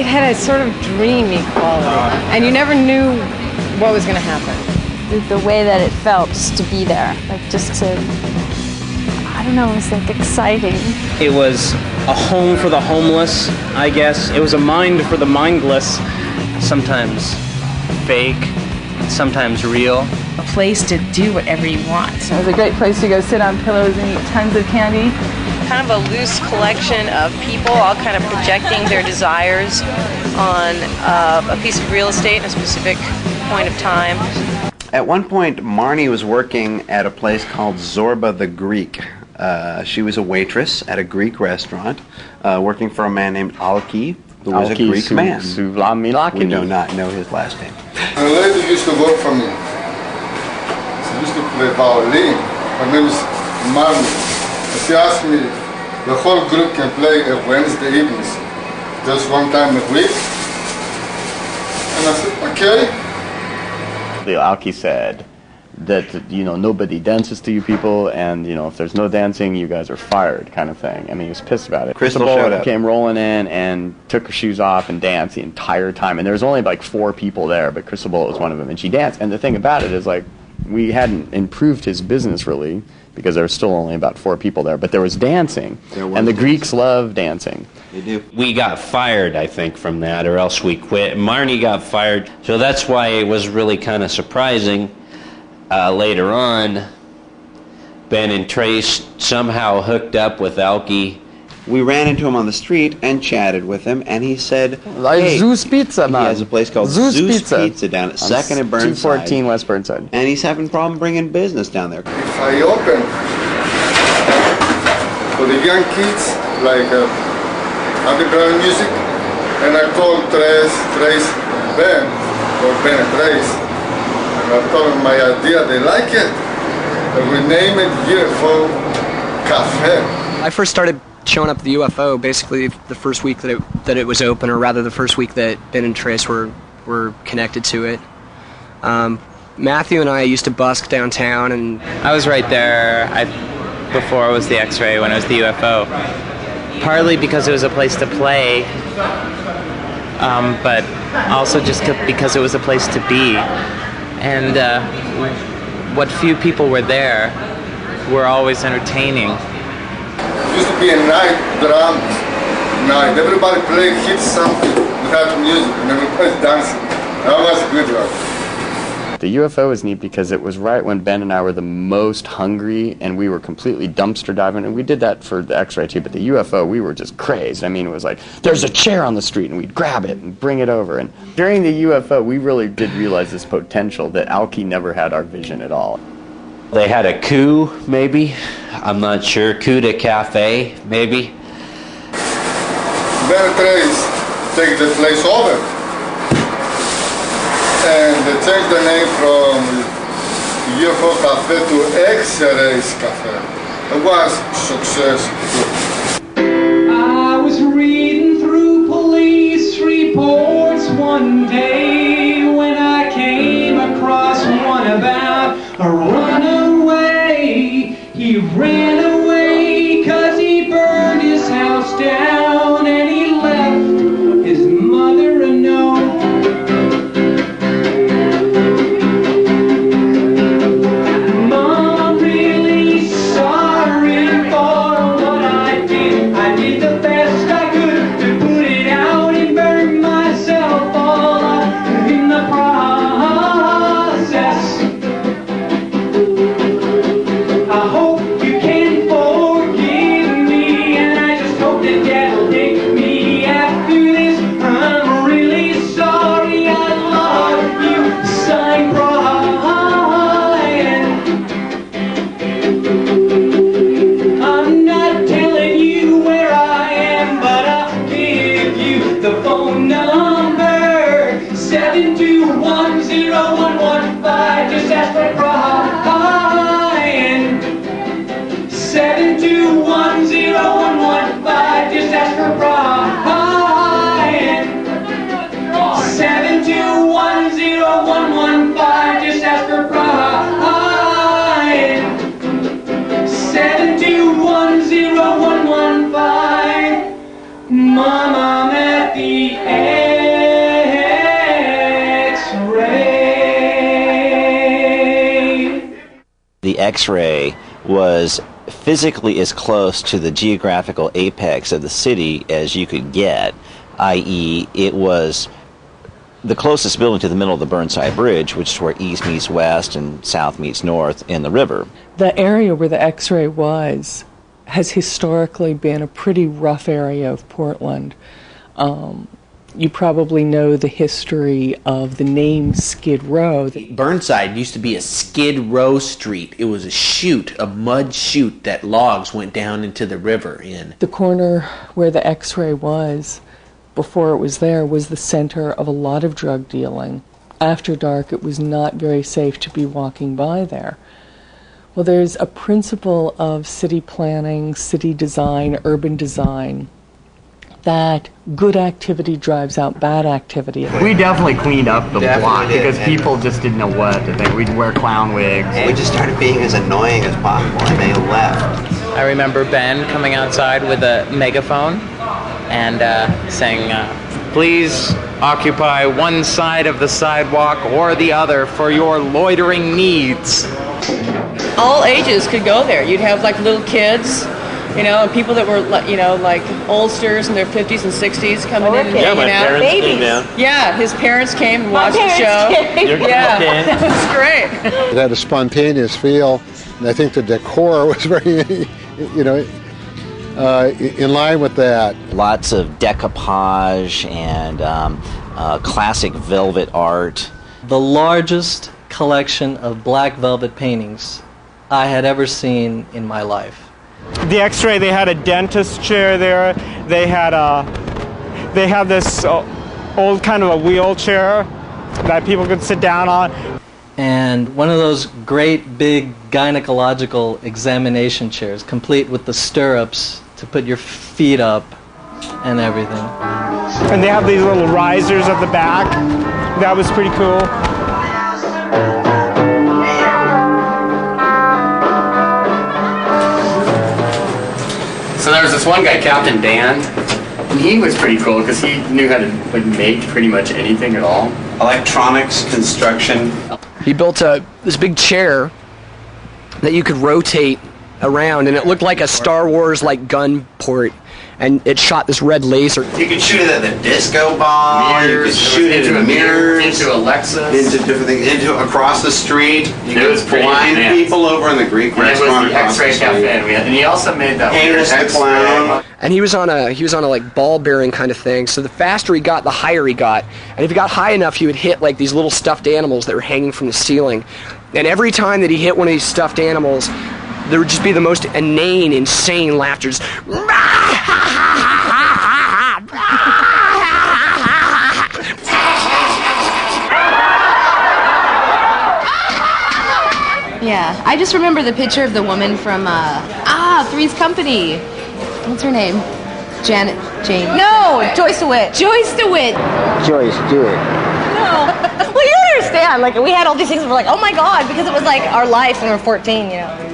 it had a sort of dreamy quality, and you never knew what was going to happen. The way that it felt just to be there, like just to, I don't know, it was like exciting. It was a home for the homeless, I guess. It was a mind for the mindless. Sometimes fake, sometimes real. A place to do whatever you want. It was a great place to go sit on pillows and eat tons of candy. Kind of a loose collection of people all kind of projecting their desires on a piece of real estate in a specific point of time. At one point, Marnie was working at a place called Zorba the Greek. She was a waitress at a Greek restaurant, working for a man named Alkis, who was a Greek man. We do not know his last name. A lady used to work for me. She used to play violin. Her name is Marnie. She asked me, the whole group can play at Wednesday evenings, just one time a week. And I said, okay. The Alkis said that, nobody dances to you people, and, if there's no dancing, you guys are fired, kind of thing. I mean, he was pissed about it. Crystal showed up. Came rolling in and took her shoes off and danced the entire time. And there was only like 4 people there, but Crystal Bullet was one of them, and she danced. And the thing about it is, like, we hadn't improved his business, really, because there was still only about 4 people there. But there was dancing, and the Greeks love dancing. They do. We got fired, I think, from that, or else we quit. Marnie got fired, so that's why it was really kind of surprising. Later on, Ben and Trace somehow hooked up with Alki. We ran into him on the street and chatted with him, and he said, Like hey, Zeus Pizza, man. He has a place called Zeus Pizza down at 2nd and Burnside. 214 West Burnside. And he's having a problem bringing business down there. If I open for the young kids, like underground music, and I call Trace Ben, or Ben and Trace, and I told them my idea, they like it, and we name it UFO Café. I first started showing up at the UFO basically the first week that it was open, or rather the first week that Ben and Trace were connected to it. Matthew and I used to busk downtown, and I was right there before it was the X-ray, when it was the UFO. Partly because it was a place to play, but also just because it was a place to be. And what few people were there were always entertaining. It used to be a night drums night. Everybody playing hit something without music, and everybody's dancing. That was a good one. The UFO was neat because it was right when Ben and I were the most hungry, and we were completely dumpster diving, and we did that for the X-ray too, but the UFO, we were just crazed. I mean, it was like, there's a chair on the street, and we'd grab it and bring it over. And during the UFO, we really did realize this potential that Alki never had our vision at all. They had a coup, maybe. I'm not sure. Coup de Café, maybe. Ben and Trace take the place over. And they changed the name from UFO Café to X-Rays Café. It was success too. I was reading through police reports one day when I came across one about a runaway. He ran away 'cause he burned his house down, and he left his mother a note. Mom, I'm at the end. X-ray was physically as close to the geographical apex of the city as you could get, i.e. it was the closest building to the middle of the Burnside Bridge, which is where east meets west and south meets north in the river. The area where the X-ray was has historically been a pretty rough area of Portland. You probably know the history of the name Skid Row. Burnside used to be a Skid Row street. It was a chute, a mud chute that logs went down into the river in. The corner where the X-ray was, before it was there, was the center of a lot of drug dealing. After dark, it was not very safe to be walking by there. Well, there's a principle of city planning, city design, urban design, that good activity drives out bad activity. We definitely cleaned up the block because people just didn't know what to think. We'd wear clown wigs. We just started being as annoying as possible, and they left. I remember Ben coming outside with a megaphone and saying, please occupy one side of the sidewalk or the other for your loitering needs. All ages could go there. You'd have like little kids, you know, and people that were, you know, like oldsters in their 50s and 60s coming in and hanging out. Came down. Yeah, his parents came and watched the show. Yeah, that was great. It had a spontaneous feel, and I think the decor was very, you know, in line with that. Lots of decoupage and classic velvet art. The largest collection of black velvet paintings I had ever seen in my life. The X-ray, they had a dentist chair there. They had this old kind of a wheelchair that people could sit down on. And one of those great big gynecological examination chairs, complete with the stirrups to put your feet up and everything. And they have these little risers at the back. That was pretty cool. So there was this one guy, Captain Dan, and he was pretty cool because he knew how to like make pretty much anything at all. Electronics, construction. He built this big chair that you could rotate around, and it looked like a Star Wars like gun port, and it shot this red laser. You could shoot it at the disco ball. Mirrors, you could shoot it into mirrors, into Alexis, into different things, into across the street. You it was could blind people over in the Greek and restaurant. It was the X-ray Cafe, and he also made that Heinous the Clown. And he was on a like ball bearing kind of thing. So the faster he got, the higher he got. And if he got high enough, he would hit like these little stuffed animals that were hanging from the ceiling. And every time that he hit one of these stuffed animals, there would just be the most inane, insane laughter. Just, yeah, I just remember the picture of the woman from Three's Company. What's her name? Janet Jane. No, Joyce DeWitt. Joyce DeWitt. Joyce, do it. No. Well, you understand. Like, we had all these things. We're like, oh my God, because it was like our life when we were 14, you know.